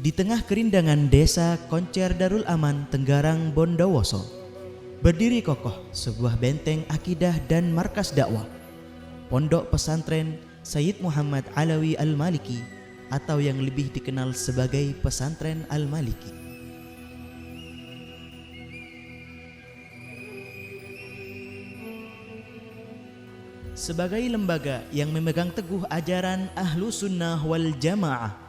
Di tengah kerindangan desa Koncer Darul Aman, Tenggarang, Bondowoso, berdiri kokoh sebuah benteng akidah dan markas dakwah, Pondok Pesantren Sayyid Muhammad Alawi Al-Maliki, atau yang lebih dikenal sebagai Pesantren Al-Maliki. Sebagai lembaga yang memegang teguh ajaran Ahlu Sunnah wal Jamaah,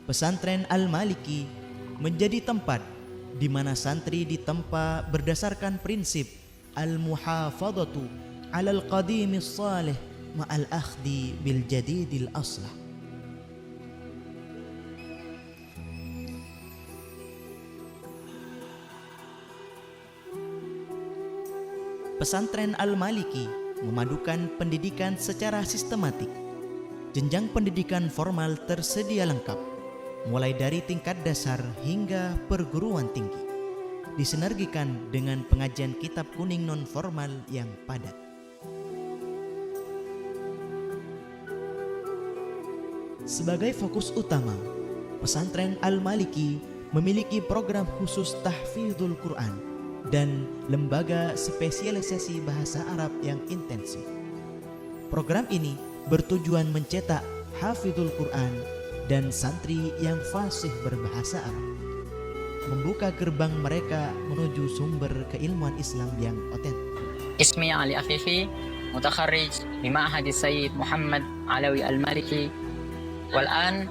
Pesantren Al-Maliki menjadi tempat di mana santri ditempa berdasarkan prinsip al-muhafadhatu 'alal qadimis salih ma'al akhdi bil jadidil aslah. Pesantren Al-Maliki memadukan pendidikan secara sistematik. Jenjang pendidikan formal tersedia lengkap, mulai dari tingkat dasar hingga perguruan tinggi, disinergikan dengan pengajian kitab kuning non-formal yang padat. Sebagai fokus utama, Pesantren Al-Maliki memiliki program khusus tahfidzul Quran dan lembaga spesialisasi bahasa Arab yang intensif. Program ini bertujuan mencetak hafizul Quran dan santri yang fasih berbahasa Arab, membuka gerbang mereka menuju sumber keilmuan Islam yang otentik. Ismi Ali Afifi, mutakharrij di Ma'had Sayyid Muhammad Alawi Al-Maliki, wal'an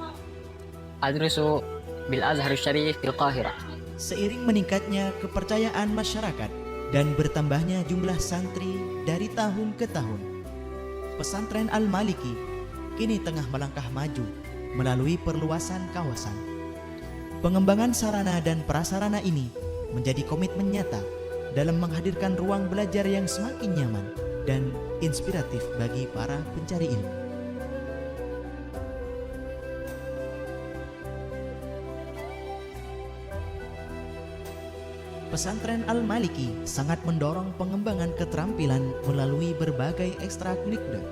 adrusu bil Azhar Syarif bil Qahirah. Seiring meningkatnya kepercayaan masyarakat dan bertambahnya jumlah santri dari tahun ke tahun, Pesantren Al-Maliki kini tengah melangkah maju melalui perluasan kawasan. Pengembangan sarana dan prasarana ini menjadi komitmen nyata dalam menghadirkan ruang belajar yang semakin nyaman dan inspiratif bagi para pencari ilmu. Pesantren Al-Maliki sangat mendorong pengembangan keterampilan melalui berbagai ekstrakurikuler,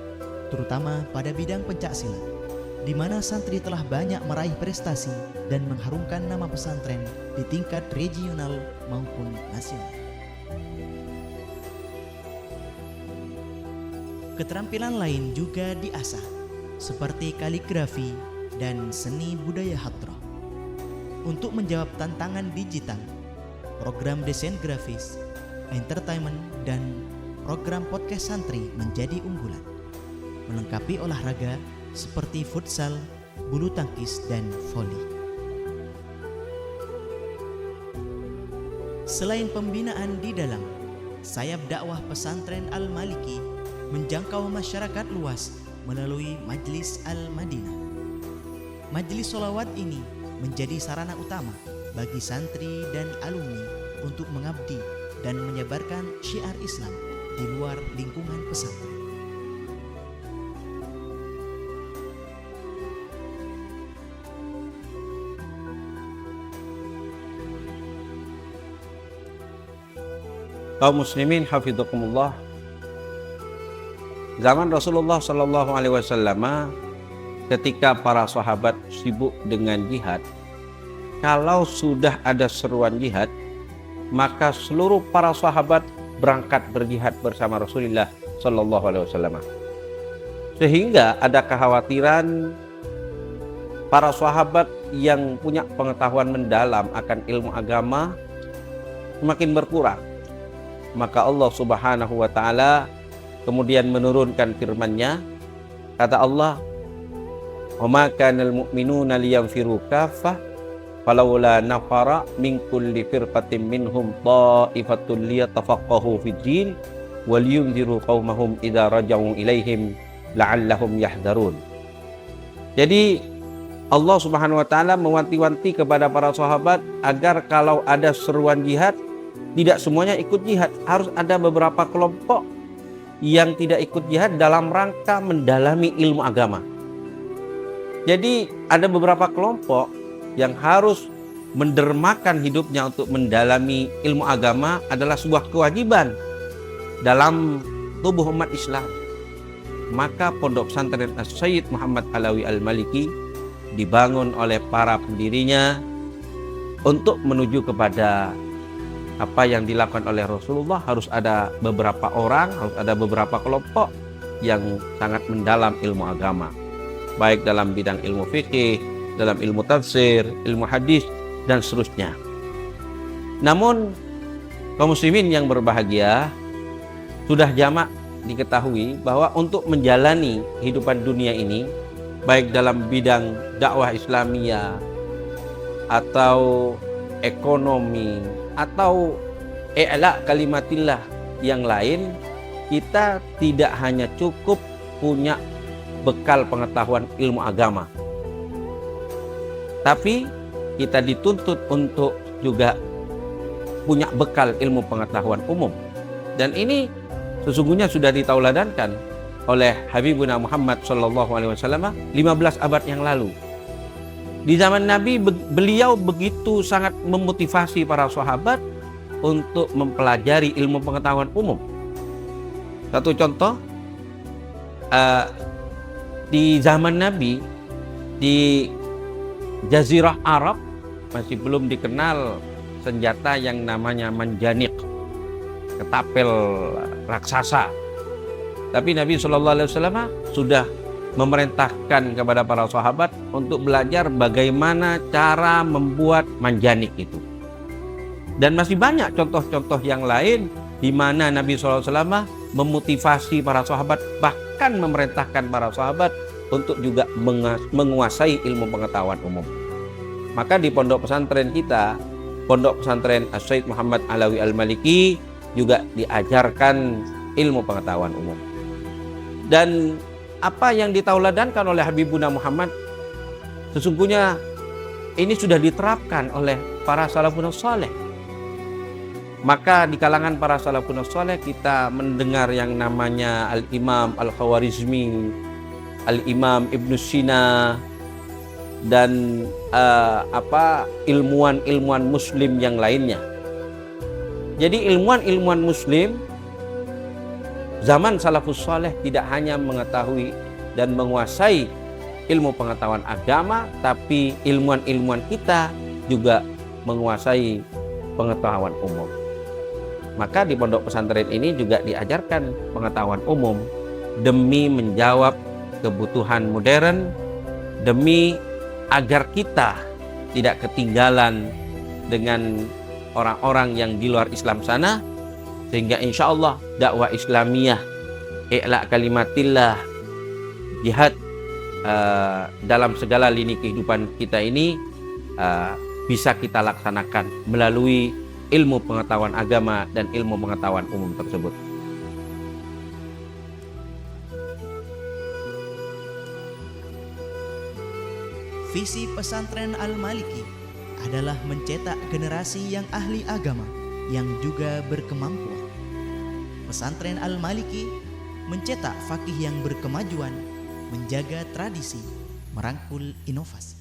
terutama pada bidang pencaksilat, di mana santri telah banyak meraih prestasi dan mengharumkan nama pesantren di tingkat regional maupun nasional. Keterampilan lain juga diasah, seperti kaligrafi dan seni budaya hadrah. Untuk menjawab tantangan digital, program desain grafis, entertainment, dan program podcast santri menjadi unggulan, melengkapi olahraga seperti futsal, bulu tangkis, dan voli. Selain pembinaan di dalam, sayap dakwah Pesantren Al-Maliki menjangkau masyarakat luas melalui Majlis Al-Madinah. Majlis sholawat ini menjadi sarana utama bagi santri dan alumni untuk mengabdi dan menyebarkan syiar Islam di luar lingkungan pesantren. Kaum muslimin hafidhakumullah, zaman Rasulullah sallallahu alaihi wasallam ketika para sahabat sibuk dengan jihad, kalau sudah ada seruan jihad, maka seluruh para sahabat berangkat berjihad bersama Rasulullah sallallahu alaihi wasallam. Sehingga ada kekhawatiran para sahabat yang punya pengetahuan mendalam akan ilmu agama semakin berkurang. Maka Allah Subhanahu wa taala kemudian menurunkan firman-Nya, kata Allah, "Wa ma kanal mu'minuna liyanfiru kaffah falawla nafara min kulli firqatin minhum ta'ifatun liyatafaqahu fid din wal yunziru qaumahum idza raja'u ilaihim la'allahum yahdharun." Jadi Allah Subhanahu wa taala mewanti-wanti kepada para sahabat agar kalau ada seruan jihad, tidak semuanya ikut jihad. Harus ada beberapa kelompok yang tidak ikut jihad dalam rangka mendalami ilmu agama. Jadi ada beberapa kelompok yang harus mendermakan hidupnya untuk mendalami ilmu agama adalah sebuah kewajiban dalam tubuh umat Islam. Maka Pondok Pesantren Sayyid Muhammad Alawi Al-Maliki dibangun oleh para pendirinya untuk menuju kepada apa yang dilakukan oleh Rasulullah, harus ada beberapa orang, harus ada beberapa kelompok yang sangat mendalam ilmu agama, baik dalam bidang ilmu fikih, dalam ilmu tafsir, ilmu hadis, dan seterusnya. Namun kaum muslimin yang berbahagia, sudah jamak diketahui bahwa untuk menjalani kehidupan dunia ini, baik dalam bidang dakwah Islamiyah atau ekonomi atau i'la kalimatillah yang lain, kita tidak hanya cukup punya bekal pengetahuan ilmu agama, tapi kita dituntut untuk juga punya bekal ilmu pengetahuan umum. Dan ini sesungguhnya sudah ditauladankan oleh Habibuna Muhammad SAW 15 abad yang lalu. Di zaman Nabi, beliau begitu sangat memotivasi para sahabat untuk mempelajari ilmu pengetahuan umum. Satu contoh, di zaman Nabi, di Jazirah Arab masih belum dikenal senjata yang namanya manjanik, ketapel raksasa. Tapi Nabi SAW sudah memerintahkan kepada para sahabat untuk belajar bagaimana cara membuat manjanik itu. Dan masih banyak contoh-contoh yang lain di mana Nabi SAW memotivasi para sahabat, bahkan memerintahkan para sahabat untuk juga menguasai ilmu pengetahuan umum. Maka di pondok pesantren kita, Pondok Pesantren Syed Muhammad Alawi Al-Maliki, juga diajarkan ilmu pengetahuan umum. Dan apa yang ditauladankan oleh Habibuna Muhammad, sesungguhnya ini sudah diterapkan oleh para salafun saleh. Maka di kalangan para salafun saleh kita mendengar yang namanya Al-Imam Al-Khawarizmi, Al-Imam Ibn Sina, dan ilmuwan-ilmuwan muslim yang lainnya. Jadi ilmuwan-ilmuwan muslim zaman salafus saleh tidak hanya mengetahui dan menguasai ilmu pengetahuan agama, tapi ilmuwan-ilmuwan kita juga menguasai pengetahuan umum. Maka di pondok pesantren ini juga diajarkan pengetahuan umum demi menjawab kebutuhan modern, demi agar kita tidak ketinggalan dengan orang-orang yang di luar Islam sana, sehingga insya Allah dakwah Islamiyah, i'la kalimatillah, jihad dalam segala lini kehidupan kita ini bisa kita laksanakan melalui ilmu pengetahuan agama dan ilmu pengetahuan umum tersebut. Visi pesantren Al-Maliki adalah mencetak generasi yang ahli agama yang juga berkemampuan. Pesantren Al-Maliki mencetak fakih yang berkemajuan, menjaga tradisi, merangkul inovasi.